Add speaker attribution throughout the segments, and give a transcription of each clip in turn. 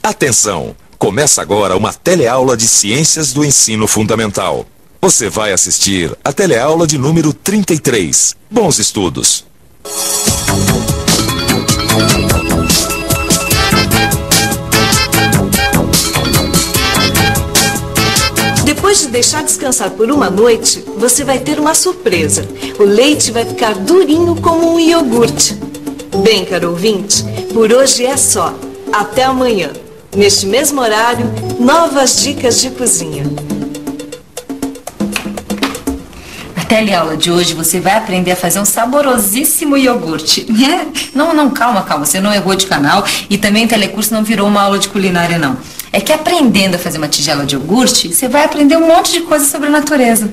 Speaker 1: Atenção! Começa agora uma teleaula de Ciências do Ensino Fundamental. Você vai assistir a teleaula de número 33. Bons estudos!
Speaker 2: Depois de deixar descansar por uma noite, você vai ter uma surpresa. O leite vai ficar durinho como um iogurte. Bem, caro ouvinte, por hoje é só. Até amanhã. Neste mesmo horário, novas dicas de cozinha.
Speaker 3: Na teleaula de hoje você vai aprender a fazer um saborosíssimo iogurte. Não, calma, você não errou de canal e também o telecurso não virou uma aula de culinária, não. É que aprendendo a fazer uma tigela de iogurte, você vai aprender um monte de coisa sobre a natureza.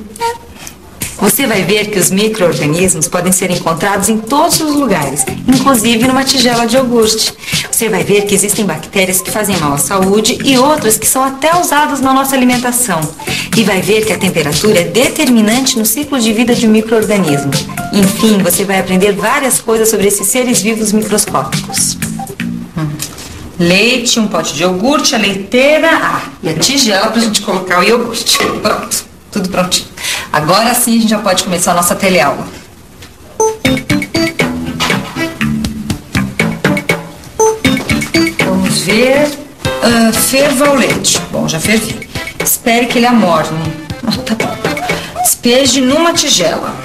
Speaker 3: Você vai ver que os micro-organismos podem ser encontrados em todos os lugares, inclusive numa tigela de iogurte. Você vai ver que existem bactérias que fazem mal à saúde e outras que são até usadas na nossa alimentação. E vai ver que a temperatura é determinante no ciclo de vida de um micro-organismo. Enfim, você vai aprender várias coisas sobre esses seres vivos microscópicos. Leite, um pote de iogurte, a leiteira, e a tigela pra gente colocar o iogurte. Pronto, tudo prontinho. Agora sim a gente já pode começar a nossa teleaula. Vamos ver. Ferva o leite. Bom, já fervi. Espere que ele amorne. Tá bom. Despeje numa tigela.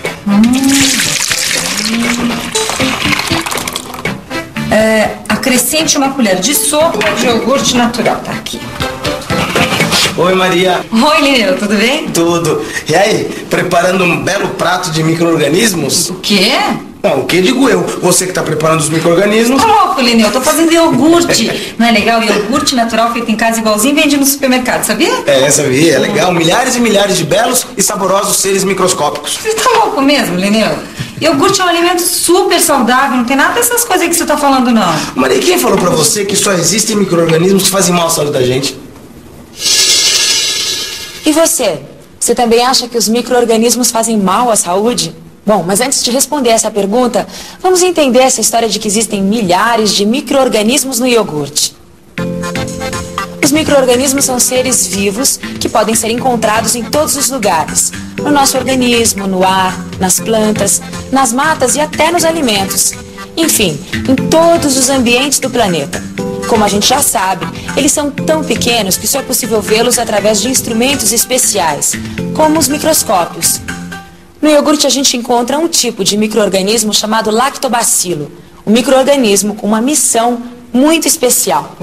Speaker 3: Acrescente uma colher de sopa de iogurte natural. Tá aqui.
Speaker 4: Oi, Maria.
Speaker 3: Oi, Lineu, tudo bem?
Speaker 4: Tudo. E aí, preparando um belo prato de micro-organismos?
Speaker 3: O quê?
Speaker 4: Não, o que digo eu? Você que tá preparando os micro-organismos.
Speaker 3: Tá louco, Lineu, eu tô fazendo iogurte. Não é legal? Iogurte natural feito em casa igualzinho vende no supermercado, sabia?
Speaker 4: Sabia, é legal. Milhares e milhares de belos e saborosos seres microscópicos.
Speaker 3: Você tá louco mesmo, Lineu? Iogurte é um alimento super saudável, não tem nada dessas coisas aí que você tá falando, não.
Speaker 4: Maria, quem falou pra você que só existem micro-organismos que fazem mal à saúde da gente?
Speaker 5: E você? Você também acha que os micro-organismos fazem mal à saúde? Bom, mas antes de responder essa pergunta, vamos entender essa história de que existem milhares de micro-organismos no iogurte. Os micro-organismos são seres vivos que podem ser encontrados em todos os lugares. No nosso organismo, no ar, nas plantas, nas matas e até nos alimentos. Enfim, em todos os ambientes do planeta. Como a gente já sabe, eles são tão pequenos que só é possível vê-los através de instrumentos especiais, como os microscópios. No iogurte a gente encontra um tipo de micro-organismo chamado lactobacilo, um micro-organismo com uma missão muito especial.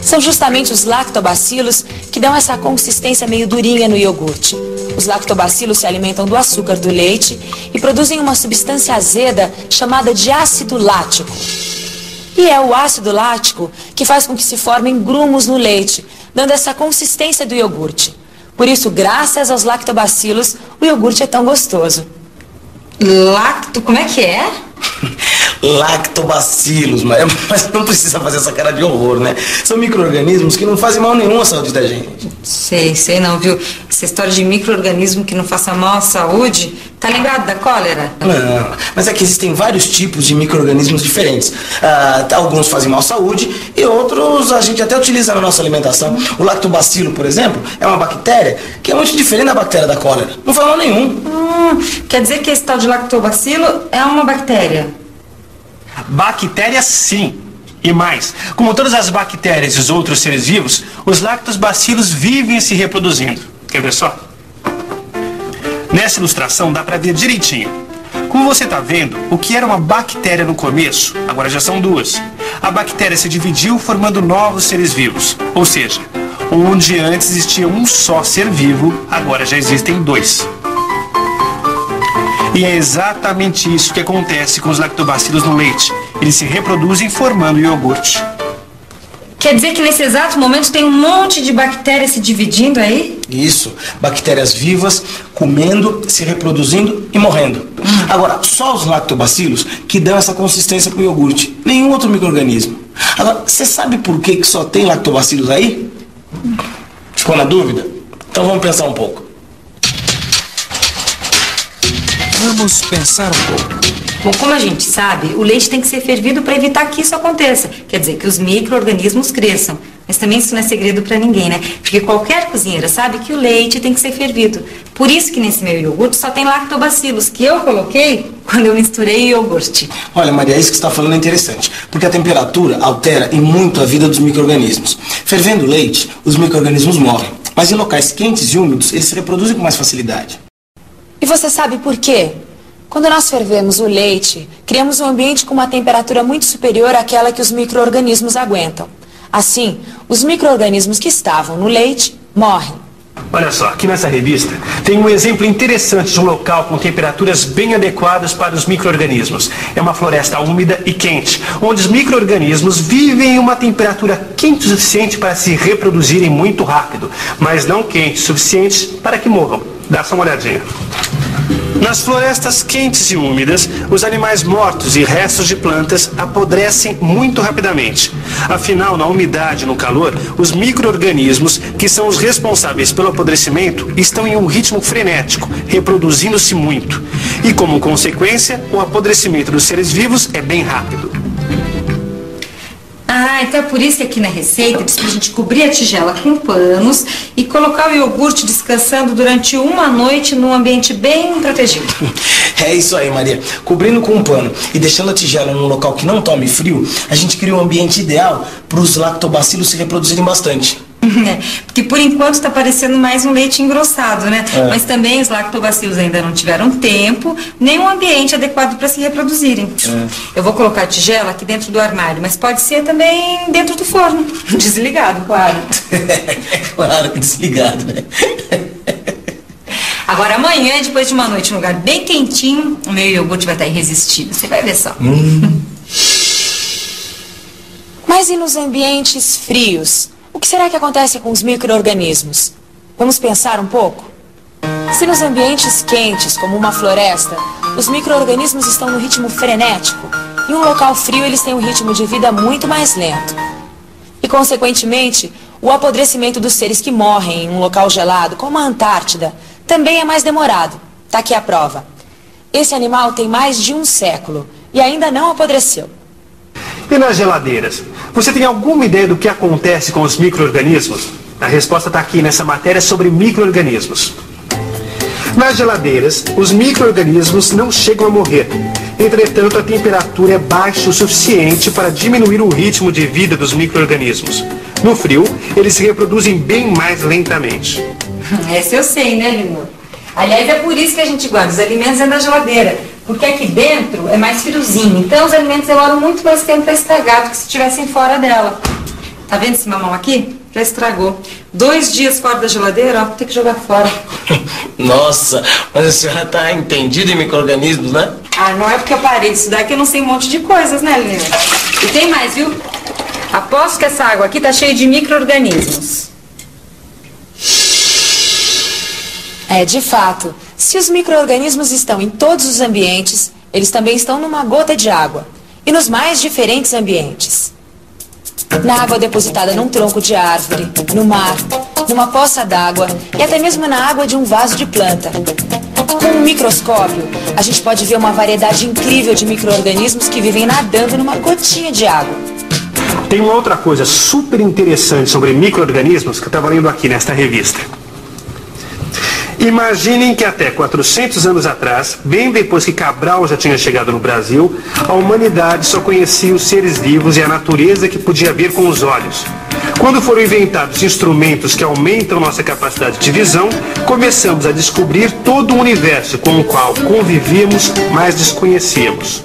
Speaker 5: São justamente os lactobacilos que dão essa consistência meio durinha no iogurte. Os lactobacilos se alimentam do açúcar do leite e produzem uma substância azeda chamada de ácido lático. E é o ácido lático que faz com que se formem grumos no leite, dando essa consistência do iogurte. Por isso, graças aos lactobacilos, o iogurte é tão gostoso.
Speaker 3: Como é que é?
Speaker 4: Lactobacilos, mas não precisa fazer essa cara de horror, né? São micro-organismos que não fazem mal nenhum à saúde da gente.
Speaker 3: Sei não, viu? Essa história de micro-organismo que não faça mal à saúde, tá lembrado da cólera?
Speaker 4: Não, mas é que existem vários tipos de micro-organismos diferentes. Alguns fazem mal à saúde e outros a gente até utiliza na nossa alimentação. O lactobacilo, por exemplo, é uma bactéria que é muito diferente da bactéria da cólera. Não faz mal nenhum.
Speaker 3: Quer dizer que esse tal de lactobacilo é uma bactéria?
Speaker 6: Bactéria, sim. E mais, como todas as bactérias e os outros seres vivos, os lactobacilos vivem se reproduzindo. Quer ver só? Nessa ilustração dá pra ver direitinho. Como você está vendo, o que era uma bactéria no começo, agora já são duas. A bactéria se dividiu formando novos seres vivos. Ou seja, onde antes existia um só ser vivo, agora já existem dois. E é exatamente isso que acontece com os lactobacilos no leite. Eles se reproduzem formando iogurte.
Speaker 3: Quer dizer que nesse exato momento tem um monte de bactérias se dividindo aí?
Speaker 4: Isso, bactérias vivas, comendo, se reproduzindo e morrendo. Agora, só os lactobacilos que dão essa consistência pro iogurte. Nenhum outro micro-organismo. Agora, você sabe por que só tem lactobacilos aí? Ficou na dúvida? Então vamos pensar um pouco.
Speaker 1: Vamos pensar um pouco.
Speaker 3: Bom, como a gente sabe, o leite tem que ser fervido para evitar que isso aconteça. Quer dizer, que os micro-organismos cresçam. Mas também isso não é segredo para ninguém, né? Porque qualquer cozinheira sabe que o leite tem que ser fervido. Por isso que nesse meu iogurte só tem lactobacilos, que eu coloquei quando eu misturei o iogurte.
Speaker 4: Olha, Maria, isso que você está falando é interessante, porque a temperatura altera e muito a vida dos micro-organismos. Fervendo o leite, os micro-organismos morrem. Mas em locais quentes e úmidos, eles se reproduzem com mais facilidade.
Speaker 5: E você sabe por quê? Quando nós fervemos o leite, criamos um ambiente com uma temperatura muito superior àquela que os micro-organismos aguentam. Assim, os micro-organismos que estavam no leite morrem.
Speaker 6: Olha só, aqui nessa revista tem um exemplo interessante de um local com temperaturas bem adequadas para os micro-organismos. É uma floresta úmida e quente, onde os micro-organismos vivem em uma temperatura quente o suficiente para se reproduzirem muito rápido, mas não quente o suficiente para que morram. Dá só uma olhadinha. Nas florestas quentes e úmidas, os animais mortos e restos de plantas apodrecem muito rapidamente. Afinal, na umidade e no calor, os micro-organismos, que são os responsáveis pelo apodrecimento, estão em um ritmo frenético, reproduzindo-se muito. E como consequência, o apodrecimento dos seres vivos é bem rápido.
Speaker 3: Ah, então é por isso que aqui na receita diz pra gente cobrir a tigela com panos e colocar o iogurte descansando durante uma noite num ambiente bem protegido.
Speaker 4: É isso aí, Maria. Cobrindo com um pano e deixando a tigela num local que não tome frio, a gente cria um ambiente ideal para os lactobacilos se reproduzirem bastante.
Speaker 3: Porque por enquanto está parecendo mais um leite engrossado, né? Mas também os lactobacilos ainda não tiveram tempo, nem um ambiente adequado para se reproduzirem. Eu vou colocar a tigela aqui dentro do armário, mas pode ser também dentro do forno. Desligado, claro.
Speaker 4: Claro que desligado, né?
Speaker 3: Agora amanhã, depois de uma noite num lugar bem quentinho, o meu iogurte vai estar irresistível. Você vai ver só.
Speaker 5: Mas e nos ambientes frios? O que será que acontece com os micro-organismos? Vamos pensar um pouco? Se nos ambientes quentes, como uma floresta, os micro-organismos estão no ritmo frenético, em um local frio eles têm um ritmo de vida muito mais lento. E, consequentemente, o apodrecimento dos seres que morrem em um local gelado, como a Antártida, também é mais demorado. Tá aqui a prova. Esse animal tem mais de 1 século e ainda não apodreceu.
Speaker 6: E nas geladeiras? Você tem alguma ideia do que acontece com os micro-organismos? A resposta está aqui nessa matéria sobre micro-organismos. Nas geladeiras, os micro-organismos não chegam a morrer. Entretanto, a temperatura é baixa o suficiente para diminuir o ritmo de vida dos micro-organismos. No frio, eles se reproduzem bem mais lentamente.
Speaker 3: Essa eu sei, né, Lino? Aliás, é por isso que a gente guarda os alimentos dentro da geladeira. Porque aqui dentro é mais friozinho. Então os alimentos demoram muito mais tempo para estragar do que se estivessem fora dela. Tá vendo esse mamão aqui? Já estragou. 2 dias fora da geladeira, ó, vou ter que jogar fora.
Speaker 4: Nossa, mas a senhora tá entendida em micro-organismos, né?
Speaker 3: Ah, não é porque eu parei de estudar que eu não sei um monte de coisas, né, Lina? E tem mais, viu? Aposto que essa água aqui tá cheia de micro-organismos.
Speaker 5: É, de fato, se os micro-organismos estão em todos os ambientes, eles também estão numa gota de água. E nos mais diferentes ambientes. Na água depositada num tronco de árvore, no mar, numa poça d'água e até mesmo na água de um vaso de planta. Com um microscópio, a gente pode ver uma variedade incrível de micro-organismos que vivem nadando numa gotinha de água.
Speaker 6: Tem uma outra coisa super interessante sobre micro-organismos que eu estava lendo aqui nesta revista. Imaginem que até 400 anos atrás, bem depois que Cabral já tinha chegado no Brasil, a humanidade só conhecia os seres vivos e a natureza que podia ver com os olhos. Quando foram inventados instrumentos que aumentam nossa capacidade de visão, começamos a descobrir todo o universo com o qual convivíamos, mas desconhecíamos.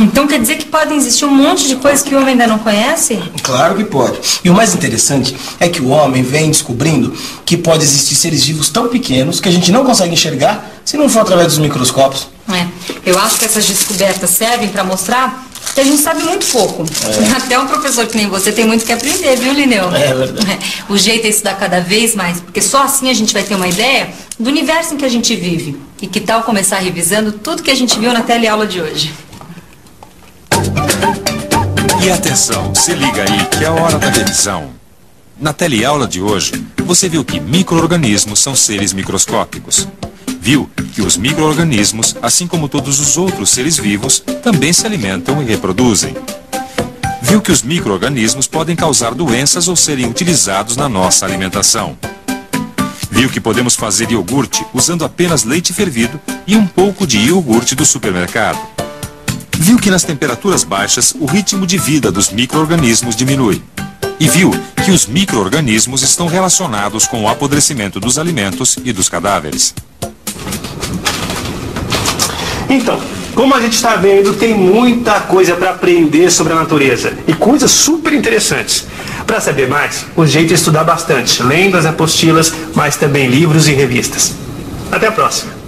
Speaker 3: Então quer dizer que podem existir um monte de coisas que o homem ainda não conhece?
Speaker 4: Claro que pode. E o mais interessante é que o homem vem descobrindo que pode existir seres vivos tão pequenos que a gente não consegue enxergar se não for através dos microscópios.
Speaker 3: Eu acho que essas descobertas servem para mostrar que a gente sabe muito pouco. Até um professor que nem você tem muito que aprender, viu, Lineu?
Speaker 4: É verdade.
Speaker 3: O jeito é estudar cada vez mais, porque só assim a gente vai ter uma ideia do universo em que a gente vive. E que tal começar revisando tudo que a gente viu na teleaula de hoje?
Speaker 1: E atenção, se liga aí que é a hora da revisão. Na teleaula de hoje, você viu que micro-organismos são seres microscópicos. Viu que os micro-organismos, assim como todos os outros seres vivos, também se alimentam e reproduzem. Viu que os micro-organismos podem causar doenças ou serem utilizados na nossa alimentação. Viu que podemos fazer iogurte usando apenas leite fervido e um pouco de iogurte do supermercado. Viu que nas temperaturas baixas o ritmo de vida dos micro-organismos diminui. E viu que os micro-organismos estão relacionados com o apodrecimento dos alimentos e dos cadáveres.
Speaker 6: Então, como a gente está vendo, tem muita coisa para aprender sobre a natureza e coisas super interessantes. Para saber mais, o jeito é estudar bastante, lendo as apostilas, mas também livros e revistas. Até a próxima!